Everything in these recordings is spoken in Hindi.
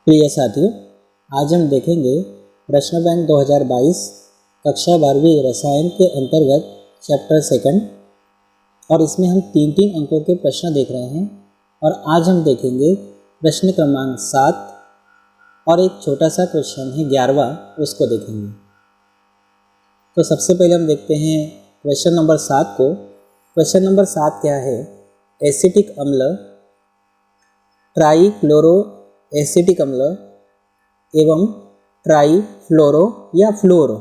प्रिय साथियों, आज हम देखेंगे प्रश्न बैंक 2022 कक्षा 12वीं रसायन के अंतर्गत चैप्टर सेकंड, और इसमें हम तीन तीन अंकों के प्रश्न देख रहे हैं। और आज हम देखेंगे प्रश्न क्रमांक 7 और एक छोटा सा क्वेश्चन है 11वां, उसको देखेंगे। तो सबसे पहले हम देखते हैं क्वेश्चन नंबर 7 को। क्वेश्चन नंबर 7 क्या है? एसिटिक अम्ल, ट्राईक्लोरो एसिटिक अम्ल एवं ट्राईफ्लोरो या फ्लोरो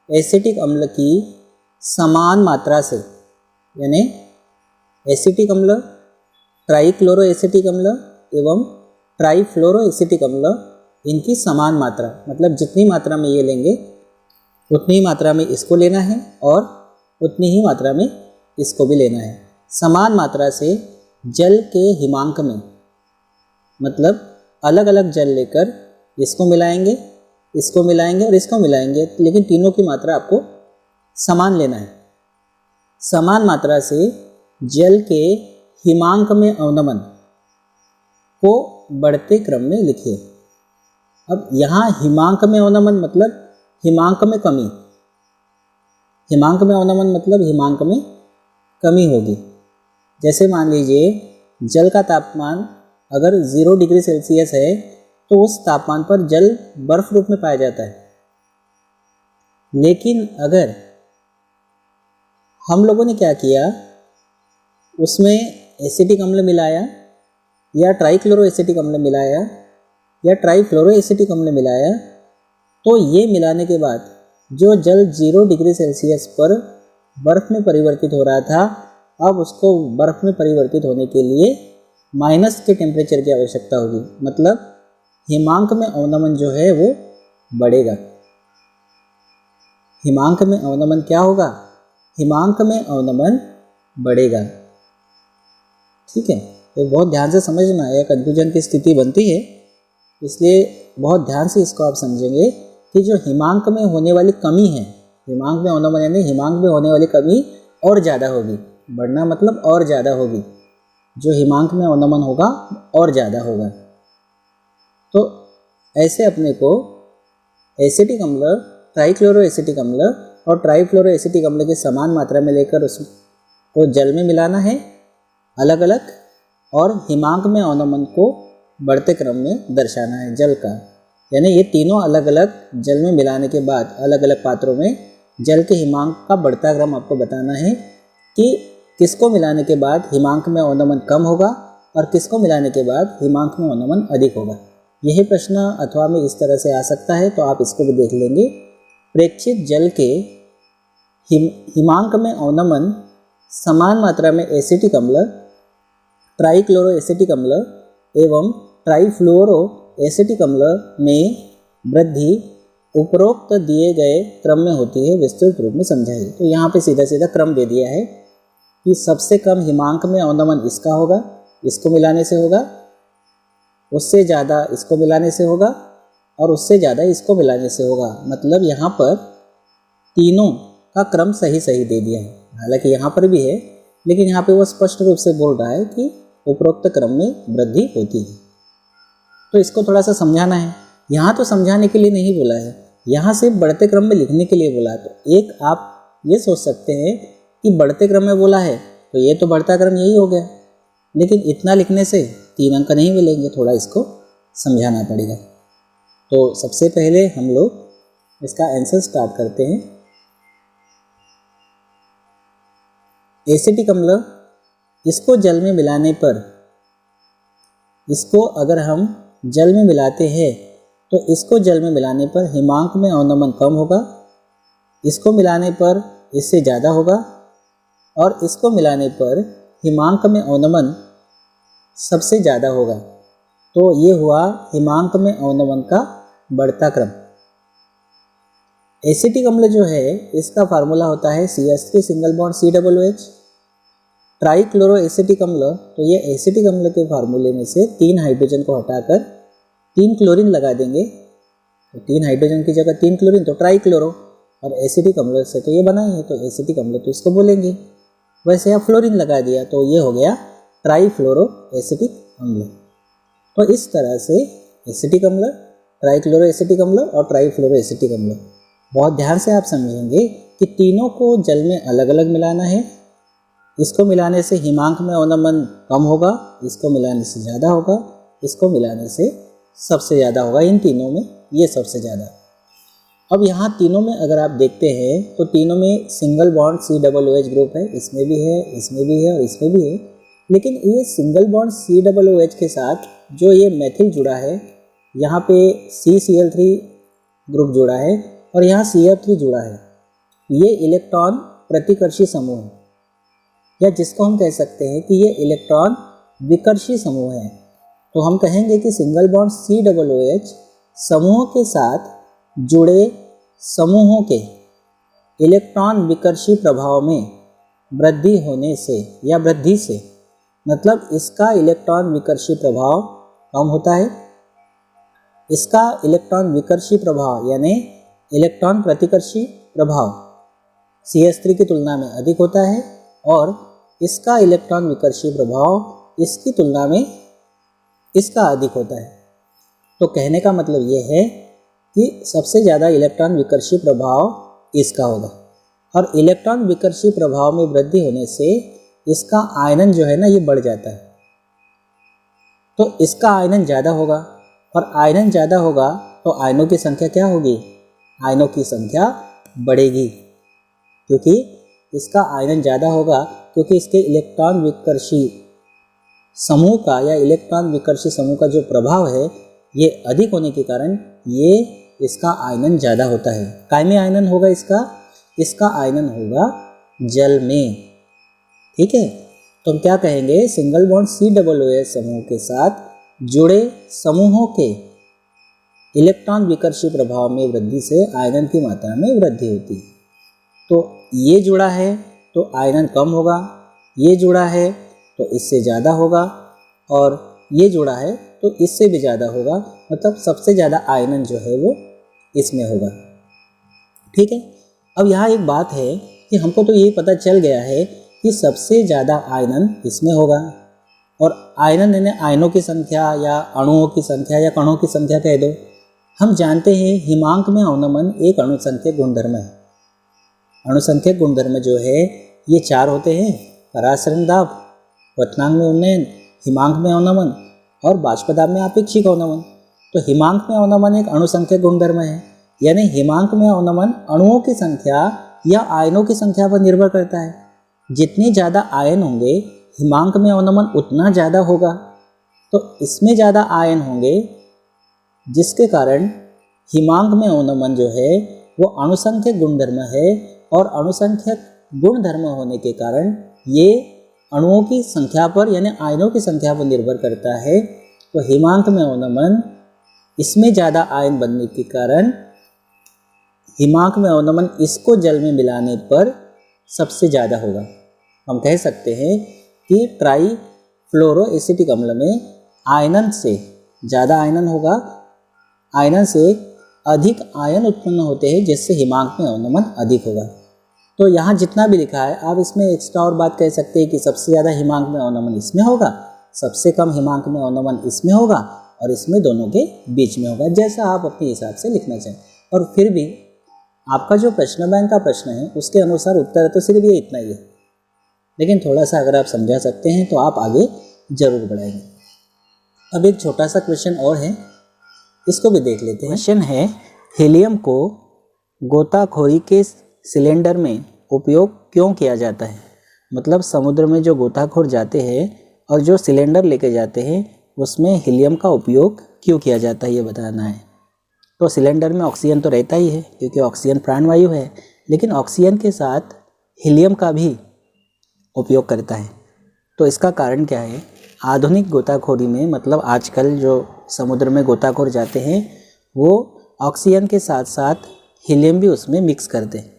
एसिटिक अम्ल की समान मात्रा से, यानी एसिटिक अम्ल, ट्राईक्लोरो एसिटिक अम्ल एवं ट्राईफ्लोरो एसिटिक अम्ल, इनकी समान मात्रा, मतलब जितनी मात्रा में ये लेंगे उतनी ही मात्रा में इसको लेना है और उतनी ही मात्रा में इसको भी लेना है। समान मात्रा से जल के हिमांक में, मतलब अलग अलग जल लेकर इसको मिलाएंगे और इसको मिलाएंगे, लेकिन तीनों की मात्रा आपको समान लेना है। समान मात्रा से जल के हिमांक में अवनमन को बढ़ते क्रम में लिखिए। अब यहाँ हिमांक में अवनमन मतलब हिमांक में कमी, हिमांक में अवनमन मतलब हिमांक में कमी होगी। जैसे मान लीजिए जल का तापमान अगर 0 डिग्री सेल्सियस है तो उस तापमान पर जल बर्फ रूप में पाया जाता है। लेकिन अगर हम लोगों ने क्या किया, उसमें एसिटिक अम्ल मिलाया या ट्राईक्लोरो एसिटिक अम्ल मिलाया या ट्राईफ्लोरो एसिटिक अम्ल मिलाया, तो ये मिलाने के बाद जो जल 0 डिग्री सेल्सियस पर बर्फ में परिवर्तित हो रहा था, अब उसको बर्फ में परिवर्तित होने के लिए माइनस के टेम्परेचर की आवश्यकता होगी। मतलब हिमांक में अवनमन जो है वो बढ़ेगा। हिमांक में अवनमन क्या होगा? हिमांक में अवनमन बढ़ेगा। ठीक है, तो बहुत ध्यान से समझना है, कन्फ्यूजन की स्थिति बनती है, इसलिए बहुत ध्यान से इसको आप समझेंगे कि जो हिमांक में होने वाली कमी है, हिमांक में अवनमन यानी हिमांक में होने वाली कमी और ज़्यादा होगी। बढ़ना मतलब और ज़्यादा होगी, जो हिमांक में अवनमन होगा और ज़्यादा होगा। तो ऐसे अपने को एसिटिक अम्ल, ट्राईक्लोरो एसिटिक अम्ल और ट्राईफ्लोरो एसिटिक अम्ल की समान मात्रा में लेकर उसको जल में मिलाना है अलग अलग, और हिमांक में अवनमन को बढ़ते क्रम में दर्शाना है जल का। यानी ये तीनों अलग अलग जल में मिलाने के बाद अलग अलग पात्रों में जल के हिमांक का बढ़ता क्रम आपको बताना है कि किसको मिलाने के बाद हिमांक में अवनमन कम होगा और किसको मिलाने के बाद हिमांक में अवनमन अधिक होगा। यही प्रश्न अथवा में इस तरह से आ सकता है, तो आप इसको भी देख लेंगे। प्रेक्षित जल के हिमांक में अवनमन समान मात्रा में एसिटिक अम्ल, ट्राईक्लोरो एसिटिक अम्ल एवं ट्राईफ्लोरो एसिटिक अम्ल में वृद्धि उपरोक्त दिए गए क्रम में होती है, विस्तृत रूप में समझाइए। तो यहाँ पे सीधा सीधा क्रम दे दिया है कि सबसे कम हिमांक में अवनमन इसका होगा, इसको मिलाने से होगा, उससे ज़्यादा इसको मिलाने से होगा और उससे ज़्यादा इसको मिलाने से होगा। मतलब यहाँ पर तीनों का क्रम सही सही दे दिया है। हालांकि यहाँ पर भी है, लेकिन यहाँ पे वो स्पष्ट रूप से बोल रहा है कि उपरोक्त क्रम में वृद्धि होती है। तो इसको थोड़ा सा समझाना है। यहाँ तो समझाने के लिए नहीं बोला है, यहाँ सिर्फ बढ़ते क्रम में लिखने के लिए बोला है। तो एक आप ये सोच सकते हैं कि बढ़ते क्रम में बोला है तो ये तो बढ़ता क्रम यही हो गया, लेकिन इतना लिखने से 3 अंक नहीं मिलेंगे, थोड़ा इसको समझाना पड़ेगा। तो सबसे पहले हम लोग इसका आंसर स्टार्ट करते हैं। एसिटिक अम्ल, इसको जल में मिलाने पर, इसको अगर हम जल में मिलाते हैं तो इसको जल में मिलाने पर हिमांक में अवनमन कम होगा, इसको मिलाने पर इससे ज़्यादा होगा, और इसको मिलाने पर हिमांक में अवनमन सबसे ज़्यादा होगा। तो ये हुआ हिमांक में अवनमन का बढ़ता क्रम। एसिटिक अम्ल जो है इसका फार्मूला होता है CH3 single bond COOH। Trichloro acetic अम्ल, तो ये एसिटिक अम्ल के फार्मूले में से 3 हाइड्रोजन को हटाकर 3 क्लोरीन लगा देंगे, तो 3 हाइड्रोजन की जगह 3 क्लोरीन, तो ट्राईक्लोरो। और एसिटिक अम्ल से तो ये बना ही है, तो एसिटिक अम्ल तो इसको बोलेंगे। वैसे यहाँ फ्लोरीन लगा दिया तो ये हो गया ट्राईफ्लोरो एसिटिक अम्ल। तो इस तरह से एसिटिक अम्ल, ट्राइक्लोरो एसिटिक अम्ल और ट्राइफ्लोरो एसिटिक अम्ल, बहुत ध्यान से आप समझेंगे कि तीनों को जल में अलग अलग मिलाना है। इसको मिलाने से हिमांक में अवनमन कम होगा, इसको मिलाने से ज़्यादा होगा, इसको मिलाने से सबसे ज़्यादा होगा। इन तीनों में ये सबसे ज़्यादा। अब यहाँ तीनों में अगर आप देखते हैं तो तीनों में सिंगल बॉन्ड COOH ग्रुप है, इसमें भी है, इसमें भी है और इसमें भी है। लेकिन ये सिंगल बॉन्ड COOH के साथ जो ये मेथिल जुड़ा है, यहाँ पे CCl3 ग्रुप जुड़ा है और यहाँ CF3 जुड़ा है। ये इलेक्ट्रॉन प्रतिकर्षी समूह है, या जिसको हम कह सकते हैं कि ये इलेक्ट्रॉन विकर्षी समूह है। तो हम कहेंगे कि सिंगल बॉन्ड COOH समूह के साथ जुड़े समूहों के इलेक्ट्रॉन विकर्षी प्रभाव में वृद्धि होने से या वृद्धि से, मतलब इसका इलेक्ट्रॉन विकर्षी प्रभाव कम होता है, इसका इलेक्ट्रॉन विकर्षी प्रभाव यानी इलेक्ट्रॉन प्रतिकर्षी प्रभाव CH3 की तुलना में अधिक होता है और इसका इलेक्ट्रॉन विकर्षी प्रभाव इसकी तुलना में इसका अधिक होता है। तो कहने का मतलब ये है कि सबसे ज़्यादा इलेक्ट्रॉन विकर्षी प्रभाव इसका होगा और इलेक्ट्रॉन विकर्षी प्रभाव में वृद्धि होने से इसका आयनन जो है ना ये बढ़ जाता है। तो इसका आयनन ज़्यादा होगा और आयनन ज़्यादा होगा तो आयनों की संख्या क्या होगी? आयनों की संख्या बढ़ेगी, क्योंकि इसका आयनन ज़्यादा होगा, क्योंकि इसके इलेक्ट्रॉन विकर्षी समूह का या इलेक्ट्रॉन विकर्षी समूह का जो प्रभाव है ये अधिक होने के कारण ये इसका आयनन ज़्यादा होता है। काय में आयनन होगा इसका आयनन होगा जल में। ठीक है, तो हम क्या कहेंगे? सिंगल बॉन्ड COOH समूह के साथ जुड़े समूहों के इलेक्ट्रॉन विकर्षी प्रभाव में वृद्धि से आयनन की मात्रा में वृद्धि होती है। तो ये जुड़ा है तो आयनन कम होगा, ये जुड़ा है तो इससे ज़्यादा होगा और ये जुड़ा है तो इससे भी ज़्यादा होगा, मतलब सबसे ज़्यादा आयनन जो है वो इसमें होगा। ठीक है, अब यहाँ एक बात है कि हमको तो ये पता चल गया है कि सबसे ज़्यादा आयनन इसमें होगा, और आयनन यानी आयनों की संख्या या अणुओं की संख्या या कणों की संख्या कह दो। हम जानते हैं हिमांक में अवनमन एक अणुसंख्यक गुणधर्म है। अणुसंख्यक गुणधर्म जो है ये 4 होते हैं: परासरण दाब, क्वथनांक में उन्नयन, हिमांक में अवनमन और बाष्पदाब में आपेक्षिक अवनमन। तो हिमांक में अवनमन एक अणुसंख्यक गुणधर्म है, यानी हिमांक में अवनमन अणुओं की संख्या या आयनों की संख्या पर निर्भर करता है। जितने ज़्यादा आयन होंगे हिमांक में अवनमन उतना ज़्यादा होगा। तो इसमें ज़्यादा आयन होंगे जिसके कारण हिमांक में अवनमन जो है वो अणुसंख्यक गुणधर्म है, और अणुसंख्यक गुणधर्म होने के कारण ये अणुओं की संख्या पर यानी आयनों की संख्या पर निर्भर करता है। तो हिमांक में अवनमन इसमें ज़्यादा आयन बनने के कारण हिमांक में अवनमन इसको जल में मिलाने पर सबसे ज़्यादा होगा। हम कह सकते हैं कि ट्राइफ्लोरो एसिटिक अम्ल में आयनन से ज़्यादा आयनन होगा, आयनन से अधिक आयन उत्पन्न होते हैं, जिससे हिमांक में अवनमन अधिक होगा। तो यहाँ जितना भी लिखा है आप इसमें एक्स्ट्रा और बात कह सकते हैं कि सबसे ज़्यादा हिमांक में अवनमन इसमें होगा, सबसे कम हिमांक में अवनमन इसमें होगा और इसमें दोनों के बीच में होगा, जैसा आप अपने हिसाब से लिखना चाहें। और फिर भी आपका जो प्रश्न बैंक का प्रश्न है उसके अनुसार उत्तर तो सिर्फ ये इतना ही है, लेकिन थोड़ा सा अगर आप समझा सकते हैं तो आप आगे ज़रूर बढ़ाएंगे। अब एक छोटा सा क्वेश्चन और है, इसको भी देख लेते हैं। क्वेश्चन है, हीलियम को गोताखोरी के सिलेंडर में उपयोग क्यों किया जाता है? मतलब समुद्र में जो गोताखोर जाते हैं और जो सिलेंडर लेके जाते हैं उसमें हीलियम का उपयोग क्यों किया जाता है ये बताना है। तो सिलेंडर में ऑक्सीजन तो रहता ही है क्योंकि ऑक्सीजन प्राणवायु है, लेकिन ऑक्सीजन के साथ हीलियम का भी उपयोग करता है। तो इसका कारण क्या है? आधुनिक गोताखोरी में, मतलब आजकल जो समुद्र में गोताखोर जाते हैं वो ऑक्सीजन के साथ साथ हीलियम भी उसमें मिक्स करते हैं।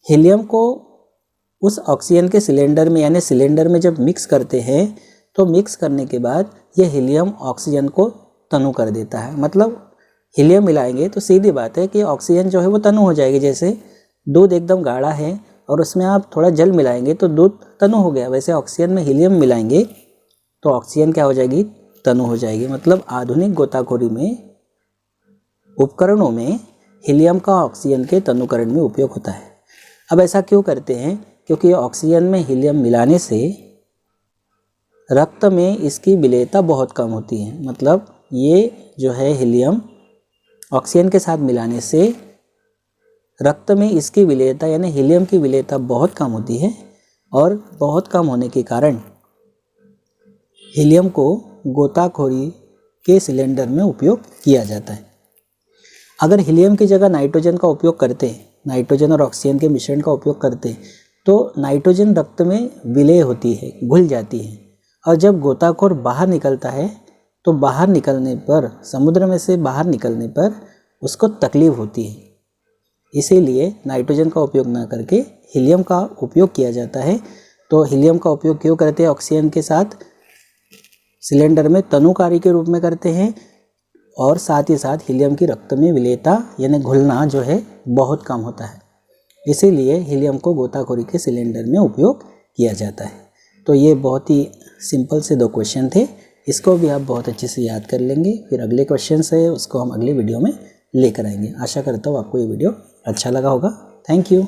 हीलियम को उस ऑक्सीजन के सिलेंडर में यानी सिलेंडर में जब मिक्स करते हैं तो मिक्स करने के बाद ये हीलियम ऑक्सीजन को तनु कर देता है। मतलब हीलियम मिलाएंगे तो सीधी बात है कि ऑक्सीजन जो है वो तनु हो जाएगी। जैसे दूध एकदम गाढ़ा है और उसमें आप थोड़ा जल मिलाएंगे तो दूध तनु हो गया, वैसे ऑक्सीजन में हीलियम मिलाएंगे तो ऑक्सीजन क्या हो जाएगी? तनु हो जाएगी। मतलब आधुनिक गोताखोरी में उपकरणों में हीलियम का ऑक्सीजन के तनुकरण में उपयोग होता है। अब ऐसा क्यों करते हैं? क्योंकि ऑक्सीजन में हीलियम मिलाने से रक्त में इसकी विलेयता बहुत कम होती है। मतलब ये जो है हीलियम ऑक्सीजन के साथ मिलाने से रक्त में इसकी विलेयता यानी हीलियम की विलेयता बहुत कम होती है, और बहुत कम होने के कारण हीलियम को गोताखोरी के सिलेंडर में उपयोग किया जाता है। अगर हीलियम की जगह नाइट्रोजन का उपयोग करते हैं, नाइट्रोजन और ऑक्सीजन के मिश्रण का उपयोग करते हैं, तो नाइट्रोजन रक्त में विलय होती है, घुल जाती है, और जब गोताखोर बाहर निकलता है तो बाहर निकलने पर, समुद्र में से बाहर निकलने पर उसको तकलीफ होती है। इसीलिए नाइट्रोजन का उपयोग ना करके हीलियम का उपयोग किया जाता है। तो हीलियम का उपयोग क्यों करते हैं? ऑक्सीजन के साथ सिलेंडर में तनुकारी के रूप में करते हैं, और साथ ही साथ हीलियम की रक्त में विलेयता यानी घुलना जो है बहुत कम होता है। इसीलिए हीलियम को गोताखोरी के सिलेंडर में उपयोग किया जाता है। तो ये बहुत ही सिंपल से 2 क्वेश्चन थे, इसको भी आप बहुत अच्छे से याद कर लेंगे। फिर अगले क्वेश्चन है उसको हम अगले वीडियो में लेकर आएंगे। आशा करता हूँ आपको ये वीडियो अच्छा लगा होगा। Thank you.